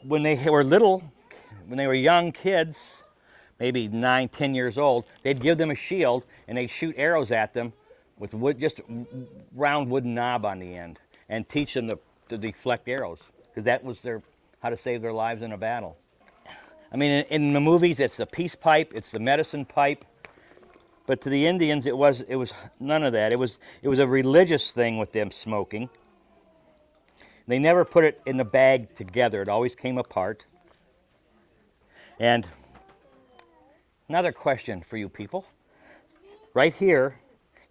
when they were little, when they were young kids, maybe 9, 10 years old, they'd give them a shield and they'd shoot arrows at them with wood, just round wooden knob on the end, and teach them to deflect arrows, because that was how to save their lives in a battle. I mean, in the movies, it's the peace pipe, it's the medicine pipe, but to the Indians, it was none of that. It was a religious thing with them smoking. They never put it in the bag together. It always came apart. And another question for you people. Right here,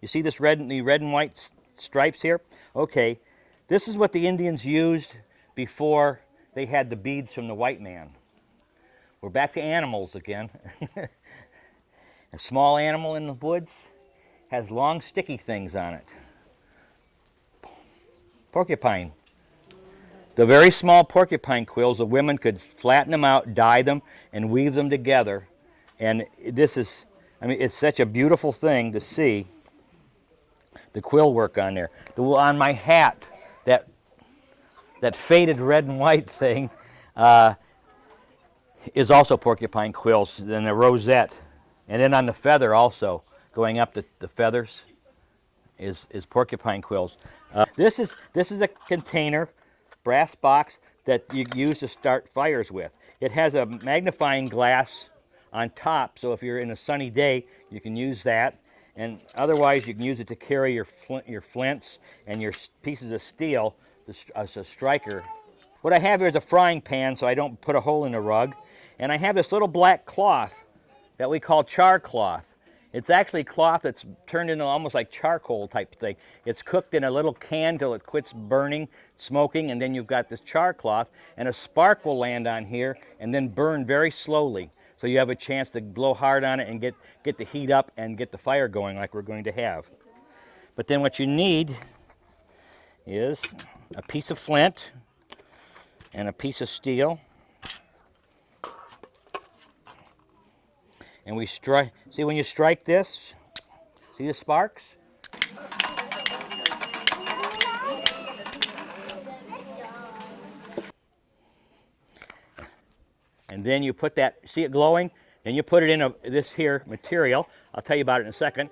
you see the red and white stripes here? Okay, this is what the Indians used before they had the beads from the white man. We're back to animals again. A small animal in the woods has long sticky things on it. Porcupine. The very small porcupine quills, the women could flatten them out, dye them, and weave them together. And this is, I mean, it's such a beautiful thing to see the quill work on there. On my hat, that faded red and white thing is also porcupine quills, and a rosette. And then on the feather also, going up the feathers, is porcupine quills. This is a container, brass box, that you use to start fires with. It has a magnifying glass on top, so if you're in a sunny day, you can use that. And otherwise, you can use it to carry your flints and your pieces of steel as a striker. What I have here is a frying pan, so I don't put a hole in the rug. And I have this little black cloth that we call char cloth. It's actually cloth that's turned into almost like charcoal type thing. It's cooked in a little can till it quits burning, smoking, and then you've got this char cloth, and a spark will land on here and then burn very slowly. So you have a chance to blow hard on it and get the heat up and get the fire going like we're going to have. But then what you need is a piece of flint and a piece of steel. And we strike, see when you strike this, see the sparks? And then you put that, see it glowing? Then you put it in this here material. I'll tell you about it in a second.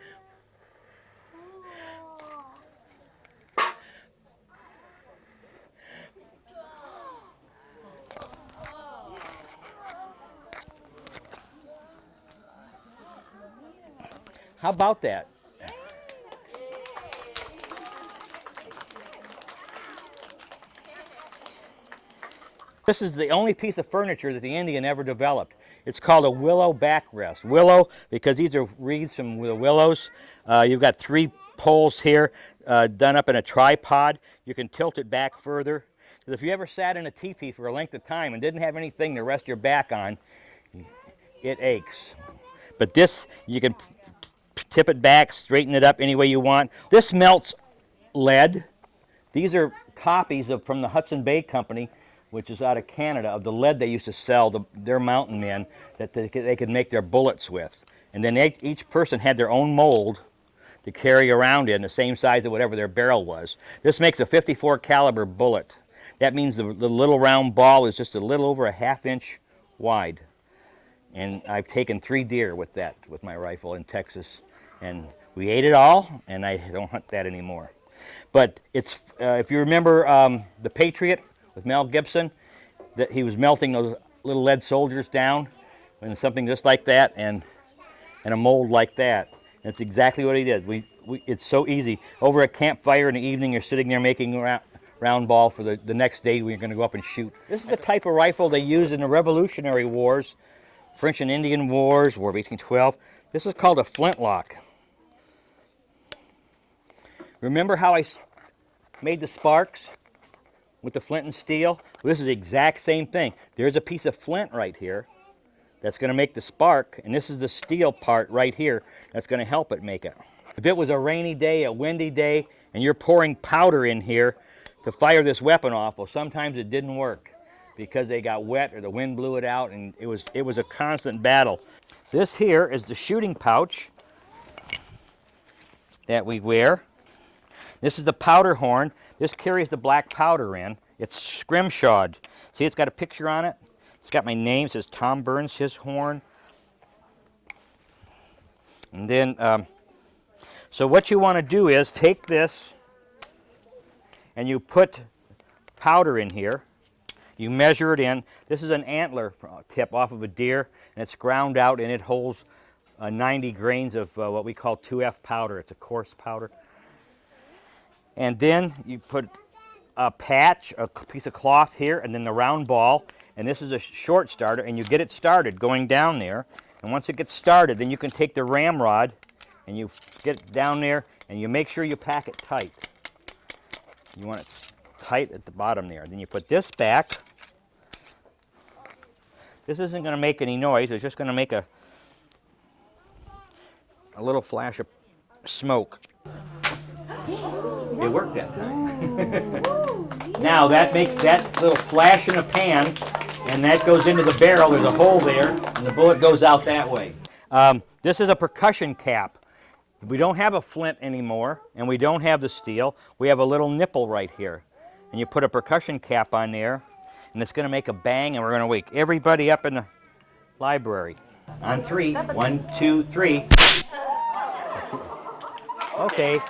How about that? This is the only piece of furniture that the Indian ever developed. It's called a willow backrest. Willow, because these are reeds from the willows. You've got 3 poles here done up in a tripod. You can tilt it back further. Because if you ever sat in a teepee for a length of time and didn't have anything to rest your back on, it aches. But this, you can tip it back, straighten it up any way you want. This melts lead. These are copies from the Hudson Bay Company, which is out of Canada, of the lead they used to sell their mountain men that they could make their bullets with. And then each person had their own mold to carry around in, the same size of whatever their barrel was. This makes a 54 caliber bullet. That means the little round ball is just a little over a ½ inch wide. And I've taken 3 deer with that, with my rifle in Texas. And we ate it all, and I don't hunt that anymore. But it's, if you remember The Patriot with Mel Gibson, that he was melting those little lead soldiers down, and something just like that, and a mold like that. And it's exactly what he did. It's so easy. Over a campfire in the evening, you're sitting there making a round ball for the next day when you're going to go up and shoot. This is the type of rifle they used in the Revolutionary Wars, French and Indian Wars, War of 1812. This is called a Flintlock. Remember how I made the sparks with the flint and steel? Well, this is the exact same thing. There's a piece of flint right here that's going to make the spark, and this is the steel part right here that's going to help it make it. If it was a rainy day, a windy day, and you're pouring powder in here to fire this weapon off, well, sometimes it didn't work because they got wet or the wind blew it out, and it was a constant battle. This here is the shooting pouch that we wear. This is the powder horn. This carries the black powder in. It's scrimshawed. See, it's got a picture on it. It's got my name. It says Tom Burns, his horn. And then, so what you want to do is take this and you put powder in here. You measure it in. This is an antler tip off of a deer, and it's ground out, and it holds 90 grains of what we call 2F powder. It's a coarse powder. And then you put a patch, a piece of cloth here, and then the round ball, and this is a short starter, and you get it started going down there. And once it gets started, then you can take the ramrod and you get it down there, and you make sure you pack it tight. You want it tight at the bottom there. Then you put this back. This isn't going to make any noise. It's just going to make a little flash of smoke. It worked that time. Now that makes that little flash in the pan, and that goes into the barrel. There's a hole there, and the bullet goes out that way. This is a percussion cap. We don't have a flint anymore, and we don't have the steel. We have a little nipple right here. And you put a percussion cap on there, and it's going to make a bang, and we're going to wake everybody up in the library. On 3. 1, 2, 3. Okay.